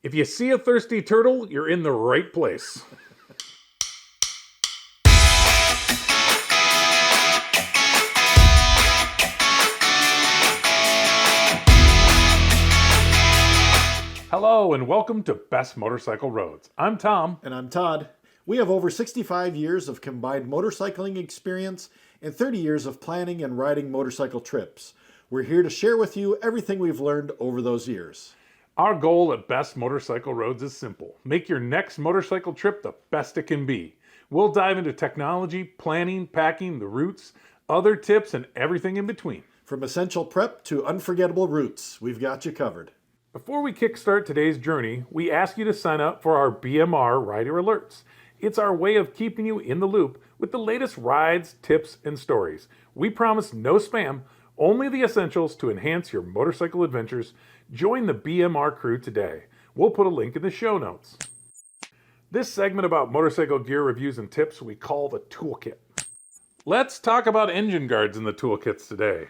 If you see a thirsty turtle, you're in the right place. Hello and welcome to Best Motorcycle Roads. I'm Tom. And I'm Todd. We have over 65 years of combined motorcycling experience and 30 years of planning and riding motorcycle trips. We're here to share with you everything we've learned over those years. Our goal at Best Motorcycle Roads is simple. Make your next motorcycle trip the best it can be. We'll dive into technology, planning, packing, the routes, other tips, and everything in between. From essential prep to unforgettable routes, we've got you covered. Before we kickstart today's journey, we ask you to sign up for our BMR Rider Alerts. It's our way of keeping you in the loop with the latest rides, tips, and stories. We promise no spam, only the essentials to enhance your motorcycle adventures. Join the BMR crew today. We'll put a link in the show notes. This segment about motorcycle gear reviews and tips we call the Toolkit. Let's talk about engine guards in the toolkits today.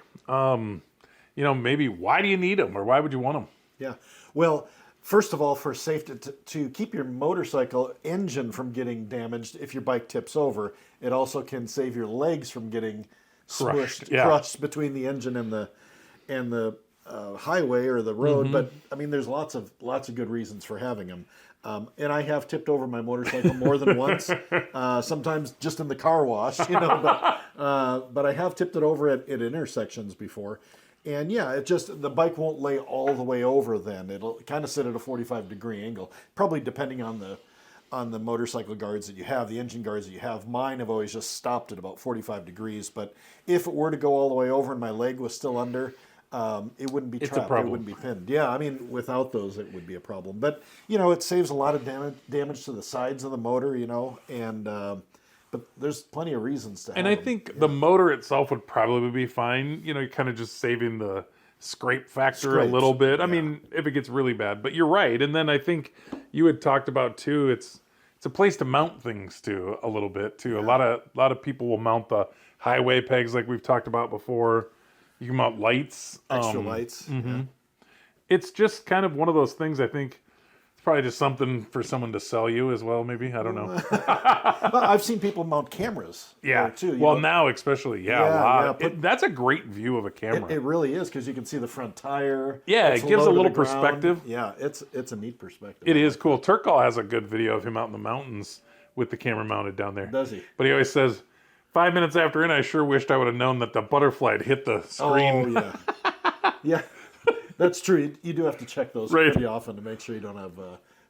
Maybe why do you need them or why would you want them? Yeah, well, first of all, for safety, to keep your motorcycle engine from getting damaged if your bike tips over, it also can save your legs from getting crushed between the engine and the highway or the road. Mm-hmm. But I mean, there's lots of good reasons for having them. And I have tipped over my motorcycle more than once. Sometimes just in the car wash, but I have tipped it over at intersections before. And yeah, the bike won't lay all the way over then. It'll kind of sit at a 45-degree angle, probably depending on the motorcycle guards that you have, the engine guards that you have. Mine have always just stopped at about 45 degrees. But if it were to go all the way over and my leg was still under, it wouldn't be trapped. It wouldn't be pinned. Yeah, I mean, without those, it would be a problem. But, it saves a lot of damage to the sides of the motor, and... But there's plenty of reasons to have them. And I think the motor itself would probably be fine. You're kind of just saving the scrape factor a little bit. Yeah. I mean, if it gets really bad. But you're right. And then I think you had talked about, too, it's a place to mount things to a little bit, too. Yeah. A lot of people will mount the highway pegs like we've talked about before. You can mount lights. Extra lights. Mm-hmm. Yeah. It's just kind of one of those things, I think. Probably just something for someone to sell you as well, maybe. I don't know. Well, I've seen people mount cameras there too. Now especially, a lot. That's a great view of a camera. It really is, because you can see the front tire. Yeah, it gives a little perspective. Yeah, it's a neat perspective. It is cool. Turkle has a good video of him out in the mountains with the camera mounted down there. Does he? But he always says, 5 minutes after I sure wished I would have known that the butterfly had hit the screen. Oh, yeah. Yeah. That's true. You do have to check those pretty often to make sure you don't have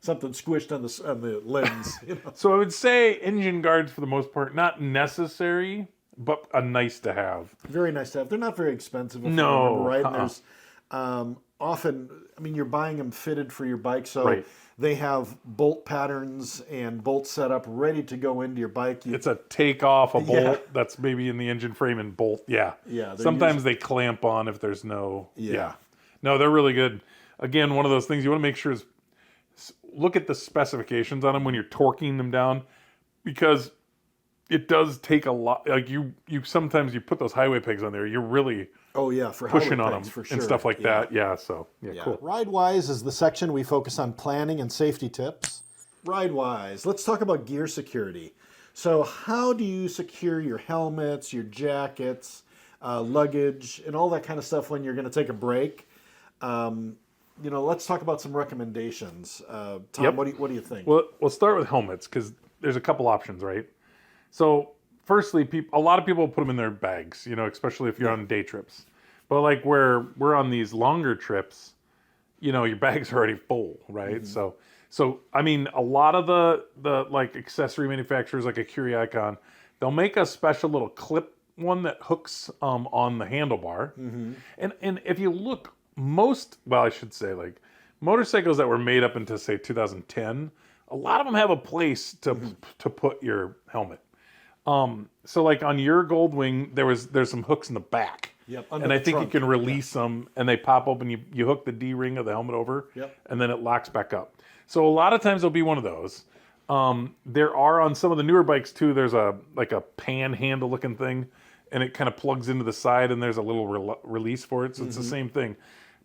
something squished on the lens. So I would say engine guards, for the most part, not necessary, but a nice to have. Very nice to have. They're not very expensive, if I remember right. And there's often, you're buying them fitted for your bike, so they have bolt patterns and bolt setup ready to go into your bike. It's a take off a bolt that's maybe in the engine frame and bolt. Yeah. Sometimes they clamp on if there's no. Yeah. No, they're really good. Again, one of those things you want to make sure is look at the specifications on them when you're torquing them down, because it does take a lot. Like you sometimes you put those highway pegs on there, you're really for pushing on them for sure. And stuff like that. Yeah, cool. Ride-wise is the section we focus on planning and safety tips. Ride-wise, let's talk about gear security. So how do you secure your helmets, your jackets, luggage, and all that kind of stuff when you're going to take a break? Let's talk about some recommendations. Tom, what do you think? Well, we'll start with helmets, because there's a couple options, right? So, firstly, a lot of people put them in their bags, especially if you're on day trips. But like where we're on these longer trips, your bag's are already full, right? Mm-hmm. So a lot of the like accessory manufacturers, like a Curie Icon, they'll make a special little clip one that hooks on the handlebar. Mm-hmm. And if you look, motorcycles that were made up into, say, 2010, a lot of them have a place to put your helmet. So like on your Goldwing, there's some hooks in the back. Yep. And I think you can release them, and they pop open. You hook the D-ring of the helmet over, and then it locks back up. So a lot of times there'll be one of those. There are on some of the newer bikes too. There's a panhandle looking thing, and it kind of plugs into the side, and there's a little release for it. So it's the same thing.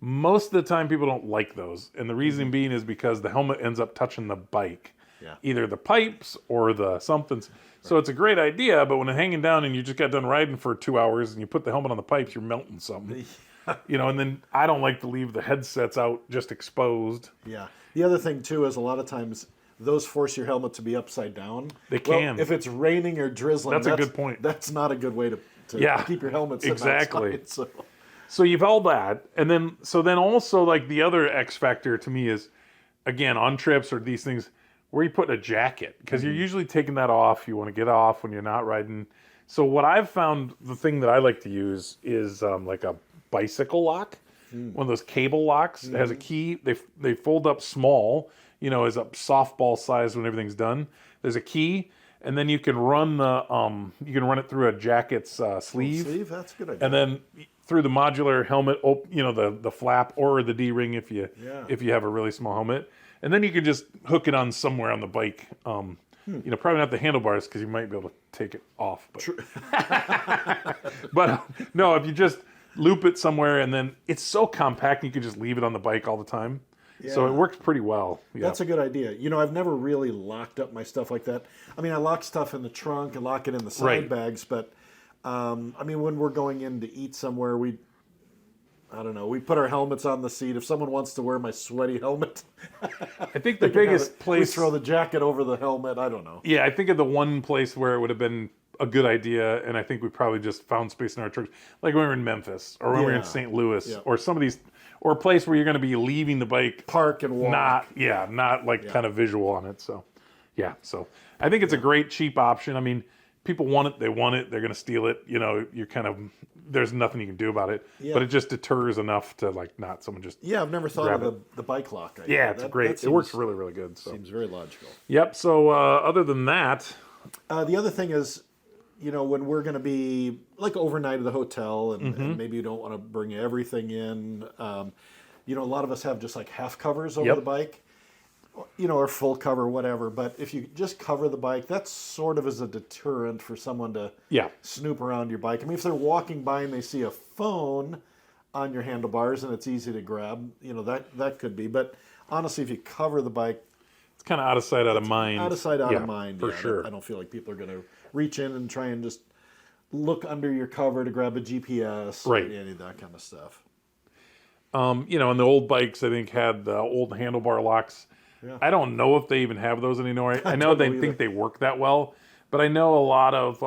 Most of the time, people don't like those. And the reason being is because the helmet ends up touching the bike. Yeah. Either the pipes or the somethings. So it's a great idea, but when it's hanging down and you just got done riding for 2 hours and you put the helmet on the pipes, you're melting something. And then I don't like to leave the headsets out just exposed. Yeah. The other thing, too, is a lot of times those force your helmet to be upside down. They can. If it's raining or drizzling, that's a good point. That's not a good way to keep your helmet sitting exactly. outside, So you've all that. And then also like the other X factor to me is, again, on trips or these things, where you put a jacket, because you're usually taking that off. You want to get off when you're not riding. So what I've found, the thing that I like to use is like a bicycle lock, one of those cable locks that has a key. They fold up small, as a softball size when everything's done. There's a key, and then you can run it through a jacket's sleeve. That's a good idea. And then through the modular helmet, the flap or the D-ring if you have a really small helmet. And then you can just hook it on somewhere on the bike. Probably not the handlebars because you might be able to take it off. But, but no, if you just loop it somewhere and then it's so compact you can just leave it on the bike all the time. Yeah. So it works pretty well. Yeah. That's a good idea. I've never really locked up my stuff like that. I mean, I lock stuff in the trunk and lock it in the side bags, but when we're going in to eat somewhere, we put our helmets on the seat. If someone wants to wear my sweaty helmet, I think the biggest place... We throw the jacket over the helmet. I don't know. Yeah, I think of the one place where it would have been a good idea, and I think we probably just found space in our trucks, like when we were in Memphis, or when we were in St. Louis, or some of these... Or a place where you're going to be leaving the bike... Park and walk. Not kind of visual on it. So, so I think it's a great, cheap option. I mean, people want it, they want it, they're going to steal it. You're kind of... There's nothing you can do about it, but it just deters enough to not someone just. Yeah, I've never thought of the bike lock idea. Yeah, it's great. It works really, really good. So. Seems very logical. Yep. So other than that, the other thing is, when we're going to be like overnight at the hotel, and maybe you don't want to bring everything in. A lot of us have just like half covers over the bike. Or full cover, whatever. But if you just cover the bike, that sort of is a deterrent for someone to snoop around your bike. I mean, if they're walking by and they see a phone on your handlebars and it's easy to grab, that could be. But honestly, if you cover the bike, it's kind of out of sight, out of mind. Out of sight, out of mind. For sure. I don't feel like people are going to reach in and try and just look under your cover to grab a GPS or any of that kind of stuff. And the old bikes, I think, had the old handlebar locks. Yeah. I don't know if they even have those anymore. I know they think they work that well, but I know a lot of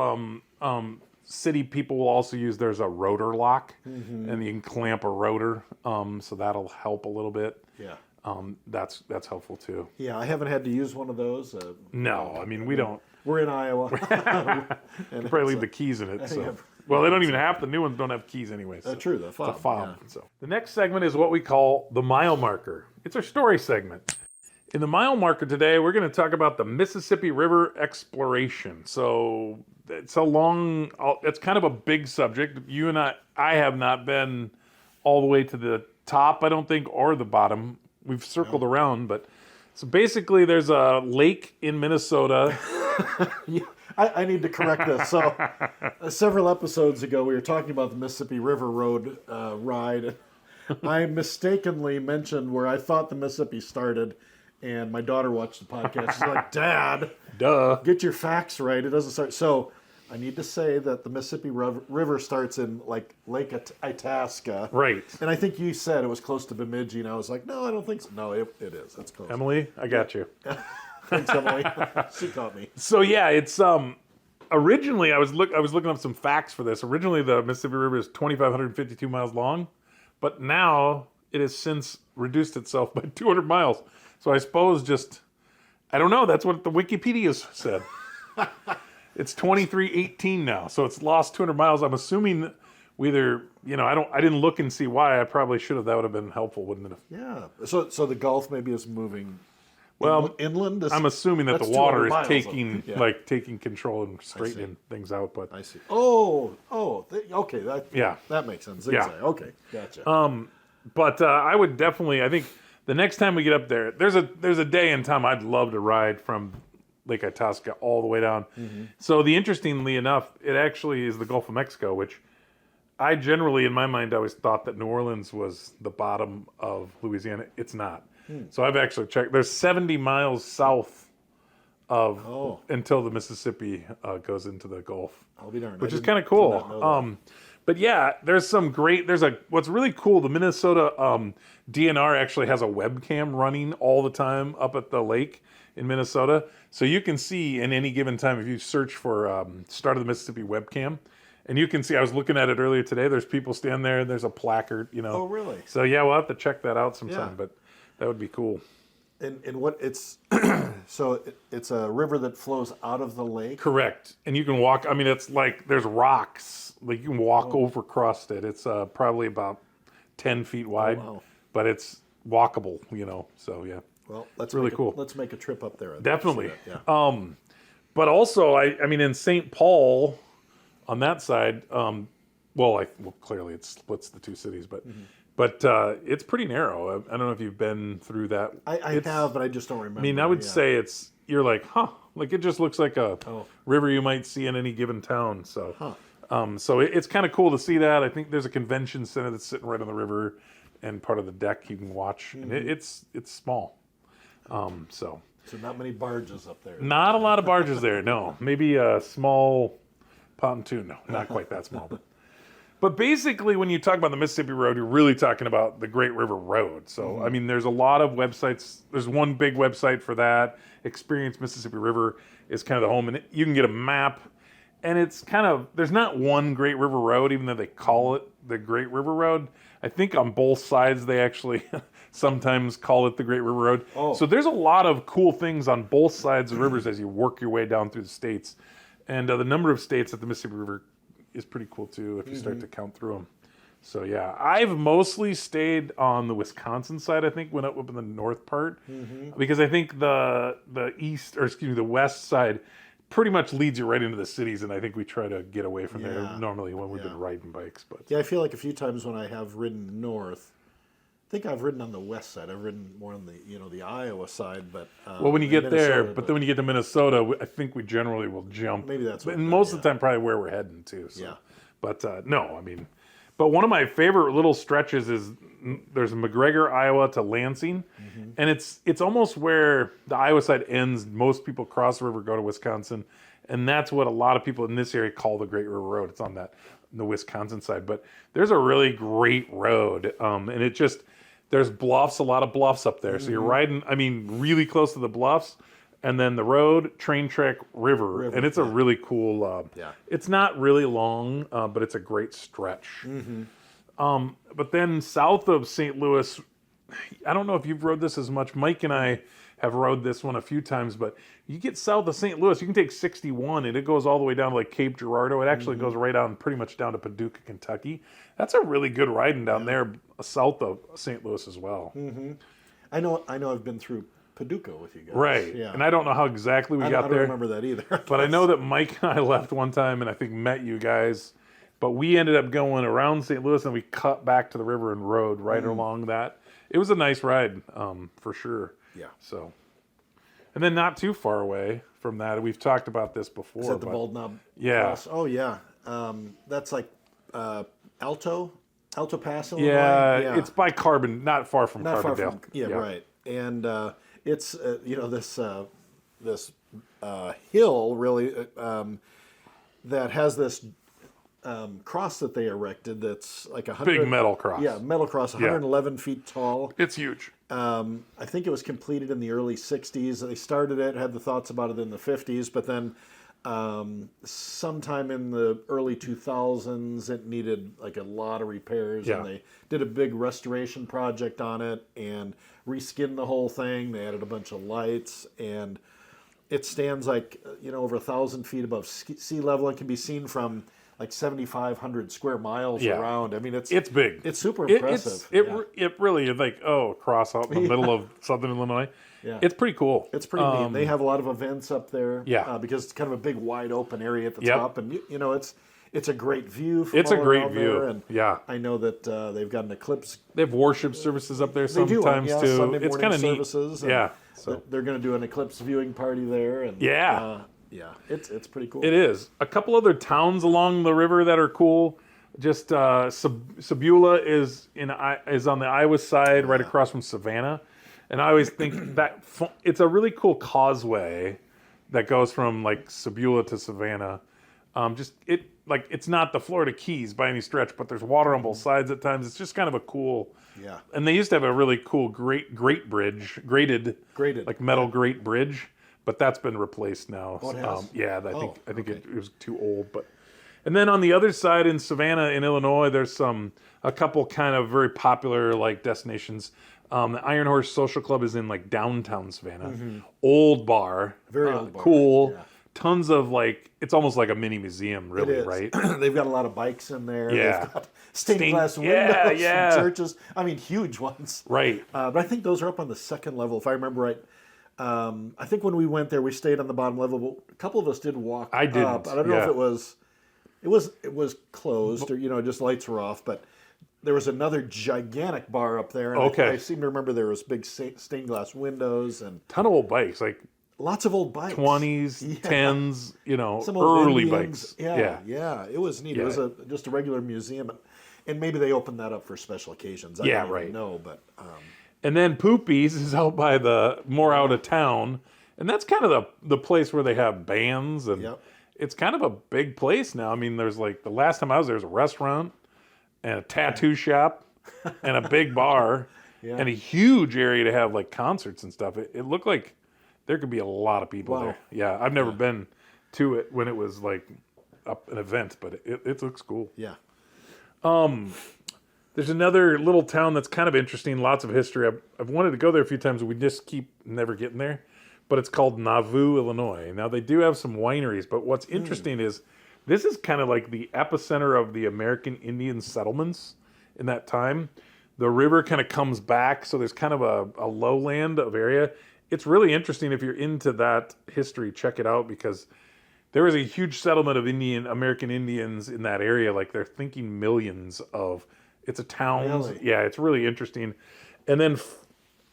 city people will also use there's a rotor lock, and you can clamp a rotor, so that'll help a little bit. Yeah, that's helpful too. Yeah, I haven't had to use one of those. No, I mean we don't. We're in Iowa. And probably leave the keys in it. So. Well, they don't even have the new ones. Don't have keys anyway. So. True, the fob. It's a fob. Yeah. So the next segment is what we call the mile marker. It's our story segment. In the mile marker today, we're going to talk about the Mississippi River exploration. So it's kind of a big subject. You and I have not been all the way to the top, I don't think, or the bottom. We've circled around, but so basically there's a lake in Minnesota. I need to correct this. So several episodes ago, we were talking about the Mississippi River Road ride. I mistakenly mentioned where I thought the Mississippi started. And my daughter watched the podcast. She's like, Dad, get your facts right. It doesn't start. So I need to say that the Mississippi River starts in like Lake Itasca. Right. And I think you said it was close to Bemidji. And I was like, no, I don't think so. No, it is. That's close. Emily, I got you. Thanks, Emily. She caught me. So yeah, it's originally I was looking up some facts for this. Originally the Mississippi River is 2,552 miles long, but now it has since reduced itself by 200 miles. So I suppose I don't know. That's what the Wikipedia said. It's 2318 now, so it's lost 200 miles. I'm assuming I didn't look and see why. I probably should have. That would have been helpful, wouldn't it have? Yeah. So the Gulf maybe is moving. Inland. I'm assuming that the water is taking control and straightening things out. But I see. Okay. That makes sense. Yeah. Okay. Gotcha. But I would definitely. I think. The next time we get up there, there's a day in time I'd love to ride from Lake Itasca all the way down. Mm-hmm. So interestingly enough, it actually is the Gulf of Mexico, which I generally, in my mind, always thought that New Orleans was the bottom of Louisiana. It's not. So I've actually checked. There's 70 miles south of until the Mississippi goes into the Gulf. I'll be darned. Which is kind of cool. But yeah, there's what's really cool. The Minnesota DNR actually has a webcam running all the time up at the lake in Minnesota. So you can see in any given time, if you search for Start of the Mississippi webcam, and you can see, I was looking at it earlier today, there's people standing there, there's a placard, Oh, really? So yeah, we'll have to check that out sometime, but that would be cool. And what it's, so it's a river that flows out of the lake? Correct. And you can walk, I mean, it's like, there's rocks, like you can walk over across it. It's probably about 10 feet wide, but it's walkable, so yeah. Well, that's really cool. Let's make a trip up there. Definitely. Yeah. But also, I mean, in St. Paul, on that side, clearly it splits the two cities, but it's pretty narrow. I don't know if you've been through that. I have, but I just don't remember. I mean, I would say you're like, like it just looks like a river you might see in any given town. So, so it's kind of cool to see that. I think there's a convention center that's sitting right on the river, and part of the deck you can watch, and it's small. So not many barges up there. Not a lot of barges there, no. Maybe a small pontoon. No, not quite that small. But basically, when you talk about the Mississippi Road, you're really talking about the Great River Road. So, I mean, there's a lot of websites. There's one big website for that. Experience Mississippi River is kind of the home. And you can get a map. And it's kind of, there's not one Great River Road, even though they call it the Great River Road. I think on both sides, they actually sometimes call it the Great River Road. So there's a lot of cool things on both sides of rivers as you work your way down through the states. And the number of states that the Mississippi River is pretty cool too if you start to count through them. So yeah, I've mostly stayed on the Wisconsin side. I think went up in the north part because I think the west side pretty much leads you right into the cities, and I think we try to get away from there normally when we've been riding bikes. But yeah, I feel like a few times when I have ridden north, I think I've ridden on the west side. I've ridden more on the Iowa side, but when you get there, but then when you get to Minnesota, I think we generally will jump. Maybe that's what. And most of the time, probably where we're heading too. So. Yeah. But no, I mean, but one of my favorite little stretches is there's McGregor, Iowa to Lansing, and it's almost where the Iowa side ends. Most people cross the river, go to Wisconsin, and that's what a lot of people in this area call the Great River Road. It's on the Wisconsin side, but there's a really great road, and it just. There's bluffs, a lot of bluffs up there. So you're riding, I mean, really close to the bluffs, and then the road, train track, river. And it's a really cool, it's not really long, but it's a great stretch. But then south of St. Louis, I don't know if you've rode this as much. Mike and I have rode this one a few times, but you get south of St. Louis, you can take 61, and it goes all the way down to like Cape Girardeau. It actually goes right down, pretty much down to Paducah, Kentucky. That's a really good riding down there south of St. Louis as well. I know. I've been through Paducah with you guys. Right. Yeah. And I don't know how exactly we got there. I don't remember that either. But I know that Mike and I left one time and I think met you guys. But we ended up going around St. Louis and we cut back to the river and rode right along that. It was a nice ride, for sure. Yeah. So, and then not too far away from that, we've talked about this before. Is that the Bald Knob? Yeah. Cross? Oh yeah. That's like Alto Pass. Illinois? Yeah, it's by Carbon, not far from Carbondale. Right. And it's this hill really that has this cross that they erected that's like 100 big metal cross. Yeah, metal cross, 111 feet tall. It's huge. I think it was completed in the early 60s. They started it, had the thoughts about it in the 50s, but then sometime in the early 2000s, it needed like a lot of repairs, and they did a big restoration project on it and reskinned the whole thing. They added a bunch of lights, and it stands like over 1,000 feet above sea level and can be seen from like 7,500 square miles around. I mean, it's big. It's super impressive. It really is like cross out in the middle of southern Illinois. Yeah. It's pretty cool. It's pretty neat. They have a lot of events up there. Yeah. Because it's kind of a big, wide open area at the top, and it's a great view. It's a great view. And I know that they've got an eclipse. They have worship services up there sometimes too. Sunday it's kind of neat. Services. So they're going to do an eclipse viewing party there. And it's pretty cool. It is. A couple other towns along the river that are cool. Just Sebula is on the Iowa side, right across from Savannah, and I always think that it's a really cool causeway that goes from like Sebula to Savannah. It's not the Florida Keys by any stretch, but there's water on both sides at times. It's just kind of a cool. Yeah. And they used to have a really cool grate bridge, graded like metal grate bridge, but that's been replaced now. Oh, it has? I think it was too old, but. And then on the other side in Savannah, in Illinois, there's a couple kind of very popular like destinations. The Iron Horse Social Club is in like downtown Savannah. Old bar, very old bar. Cool. Yeah. Tons of like, it's almost like a mini museum, really, right? They've got a lot of bikes in there. Yeah. They've got stained glass windows yeah. from churches. I mean, huge ones. Right. But I think those are up on the second level, if I remember right. I think when we went there, we stayed on the bottom level. But a couple of us did walk I didn't. up. I don't know if it was closed or just lights were off, but there was another gigantic bar up there. And I seem to remember there was big stained glass windows and ton of old bikes, like lots of old bikes, 20s, 10s, some old early Indians. bikes. Yeah, it was neat. Yeah. It was just a regular museum, and maybe they opened that up for special occasions. I don't even know, but. And then Poopies is out by the more out of town, and that's kind of the place where they have bands and. Yep. It's kind of a big place now. I mean, there's like the last time I was there was a restaurant and a tattoo shop and a big bar and a huge area to have like concerts and stuff. It looked like there could be a lot of people there. Yeah, I've never been to it when it was like an event, but it looks cool. Yeah. There's another little town that's kind of interesting, lots of history. I've wanted to go there a few times, but we just keep never getting there. But it's called Nauvoo, Illinois. Now, they do have some wineries, but what's interesting is this is kind of like the epicenter of the American Indian settlements in that time. The river kind of comes back, so there's kind of a lowland of area. It's really interesting if you're into that history, check it out, because there was a huge settlement of American Indians in that area. Like, they're thinking millions of... It's a town. Really? Yeah, it's really interesting. And then...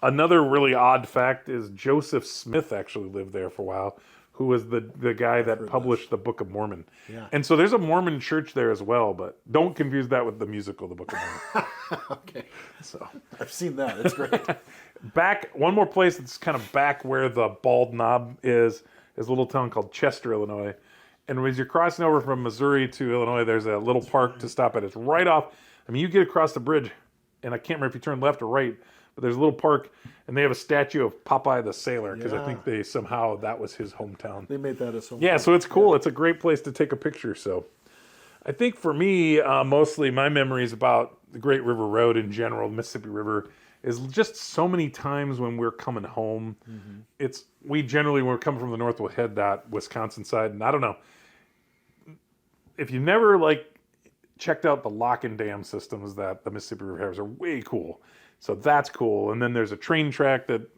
Another really odd fact is Joseph Smith actually lived there for a while, who was the guy that published the Book of Mormon. Yeah. And so there's a Mormon church there as well, but don't confuse that with the musical, The Book of Mormon. Okay. So I've seen that. It's great. One more place that's kind of back where the Bald Knob is a little town called Chester, Illinois. And as you're crossing over from Missouri to Illinois, there's a little park to stop at. It's right off. I mean, you get across the bridge, and I can't remember if you turn left or right, but there's a little park, and they have a statue of Popeye the Sailor, because I think that was his hometown. They made that as hometown. Yeah, so it's cool. Yeah. It's a great place to take a picture. So I think for me, mostly my memories about the Great River Road in general, the Mississippi River, is just so many times when we're coming home. Mm-hmm. We generally, when we're coming from the north, we'll head that Wisconsin side, and I don't know. If you never checked out the lock and dam systems that the Mississippi River has, are way cool. So that's cool. And then there's a train track that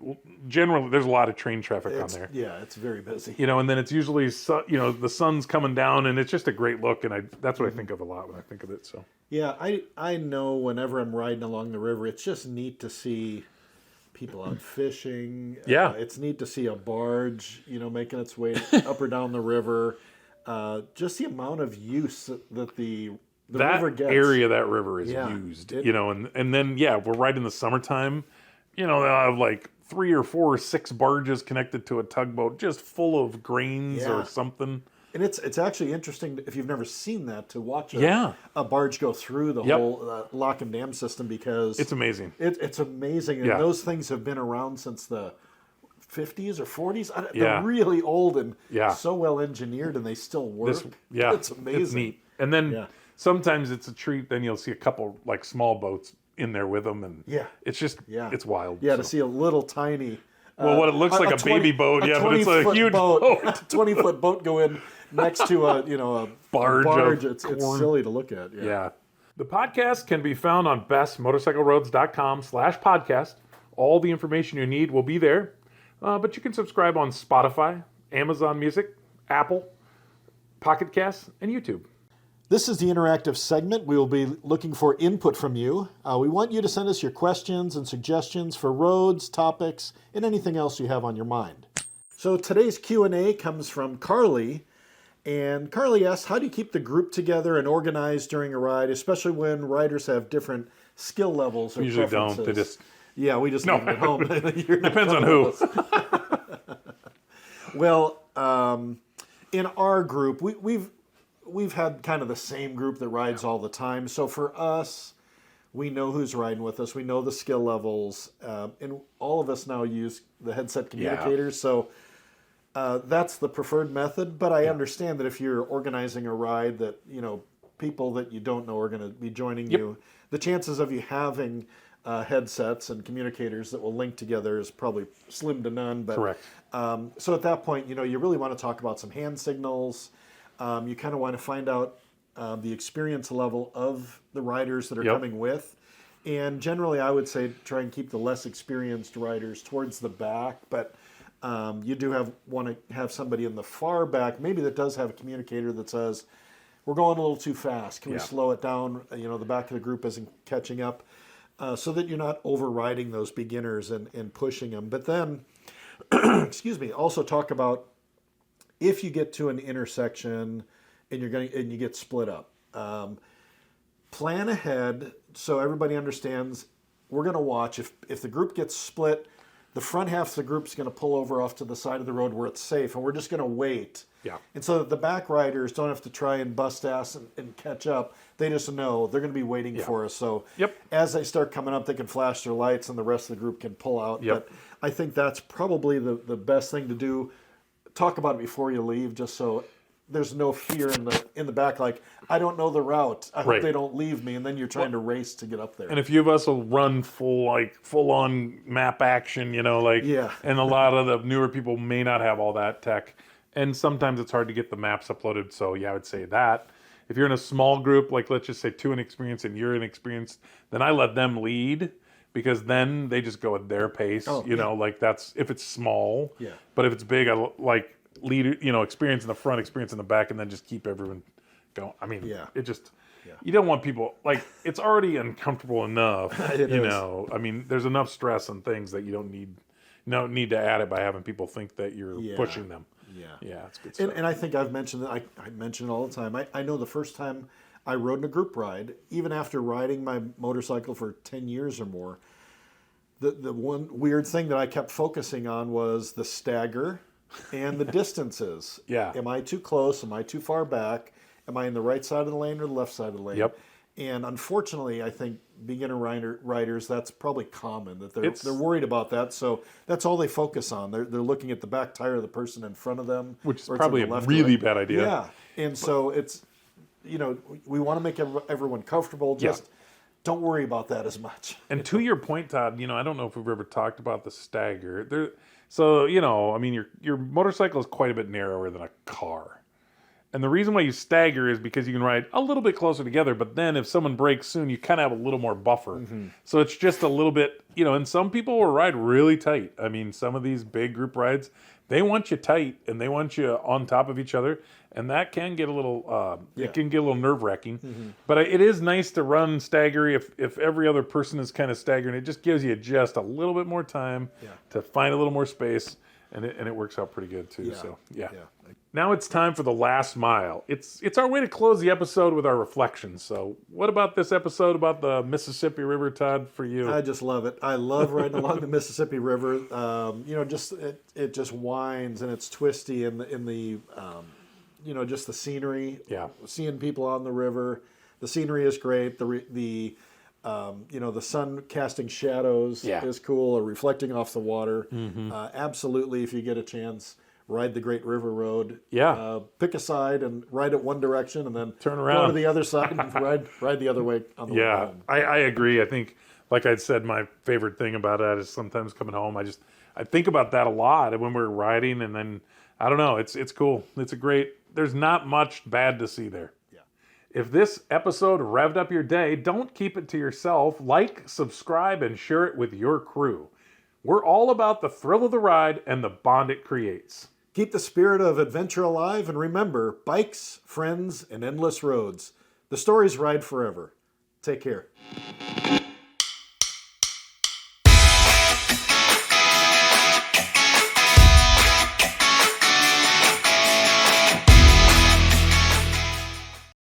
generally there's a lot of train traffic on there. Yeah, it's very busy. And then it's usually, the sun's coming down, and it's just a great look. And that's what I think of a lot when I think of it. So yeah, I know whenever I'm riding along the river, it's just neat to see people out fishing. Yeah. It's neat to see a barge, making its way up or down the river. Just the amount of use that the river gets. Area of that river is used, and then we're right in the summertime. They'll have like 3 or 4 or 6 barges connected to a tugboat, just full of grains or something. And it's actually interesting if you've never seen that to watch a barge go through the whole lock and dam system, because it's amazing. It's amazing, and those things have been around since the 50s or 40s. They're really old and so well engineered, and they still work. It's amazing. It's neat. And then sometimes it's a treat. Then you'll see a couple small boats in there with them, and it's just it's wild. Yeah, to see a little tiny. What it looks like a baby boat, but it's a huge boat. A 20-foot boat go in next to a barge. It's silly to look at. Yeah. The podcast can be found on bestmotorcycleroads.com/podcast. All the information you need will be there. But you can subscribe on Spotify, Amazon Music, Apple, Pocket Casts, and YouTube. This is the interactive segment. We will be looking for input from you. We want you to send us your questions and suggestions for roads, topics, and anything else you have on your mind. So today's Q&A comes from Carly, And Carly asks, how do you keep the group together and organized during a ride, especially when riders have different skill levels or We usually preferences? don't. They just... Yeah, we just leave them at home. Depends on who. Well, in our group, we've had kind of the same group that rides all the time. So for us, we know who's riding with us. We know the skill levels. And all of us now use the headset communicators. So that's the preferred method. But I understand that if you're organizing a ride that, people that you don't know are going to be joining you, the chances of you having headsets and communicators that will link together is probably slim to none. But, Correct. So at that point, you really want to talk about some hand signals. You kind of want to find out the experience level of the riders that are coming with. And generally, I would say try and keep the less experienced riders towards the back. But you do want to have somebody in the far back, maybe that does have a communicator that says, we're going a little too fast. Can we slow it down? The back of the group isn't catching up. So that you're not overriding those beginners and pushing them. But then, excuse me, also talk about if you get to an intersection and you get split up. Plan ahead so everybody understands we're going to watch. If the group gets split, the front half of the group is going to pull over off to the side of the road where it's safe, and we're just going to wait. Yeah. And so that the back riders don't have to try and bust ass and catch up. They just know they're going to be waiting for us. So as they start coming up, they can flash their lights and the rest of the group can pull out. But I think that's probably the best thing to do. Talk about it before you leave, just so there's no fear in the back. Like, I don't know the route. I hope they don't leave me. And then you're trying to race to get up there. And a few of us will run full on map action, and a lot of the newer people may not have all that tech. And sometimes it's hard to get the maps uploaded. So I would say that. If you're in a small group, like let's just say 2 inexperienced and you're inexperienced, then I let them lead, because then they just go at their pace. That's if it's small. Yeah. But if it's big, I like lead, experience in the front, experience in the back, and then just keep everyone going. I mean, it just, you don't want people, it's already uncomfortable enough. I mean, there's enough stress and things that you don't need to add it by having people think that you're pushing them. Yeah, it's good stuff. And I think I've mentioned that. I mention it all the time. I know the first time I rode in a group ride, even after riding my motorcycle for 10 years or more, the one weird thing that I kept focusing on was the stagger and the distances. Am I too close? Am I too far back? Am I in the right side of the lane or the left side of the lane? Yep. And unfortunately, I think beginner riders, that's probably common, that they're worried about that. So that's all they focus on. They're looking at the back tire of the person in front of them. Which is probably a really bad idea. Yeah. And so it's, we want to make everyone comfortable. Just don't worry about that as much. And to your point, Todd, I don't know if we've ever talked about the stagger. So, I mean, your motorcycle is quite a bit narrower than a car. And the reason why you stagger is because you can ride a little bit closer together, but then if someone breaks soon, you kind of have a little more buffer. Mm-hmm. So it's just a little bit, and some people will ride really tight. I mean, some of these big group rides, they want you tight and they want you on top of each other. And that can get a little, it can get a little nerve-wracking. Mm-hmm. But it is nice to run stagger if every other person is kind of staggering. It just gives you just a little bit more time to find a little more space. And it works out pretty good, too. So, yeah. Now it's time for the last mile. It's our way to close the episode with our reflections. So what about this episode about the Mississippi River, Todd, for you? I just love it. I love riding along the Mississippi River. It just winds and it's twisty in the just the scenery. Yeah. Seeing people on the river. The scenery is great. The sun casting shadows is cool, or reflecting off the water. Mm-hmm. Absolutely, if you get a chance, ride the Great River Road. Yeah. Pick a side and ride it one direction, and then turn around, go to the other side and ride the other way on the way home. I agree. I think, like I said, my favorite thing about that is sometimes coming home, I think about that a lot when we're riding, and then I don't know, it's cool. There's not much bad to see there. If this episode revved up your day, don't keep it to yourself. Like, subscribe, and share it with your crew. We're all about the thrill of the ride and the bond it creates. Keep the spirit of adventure alive, and remember, bikes, friends, and endless roads. The stories ride forever. Take care.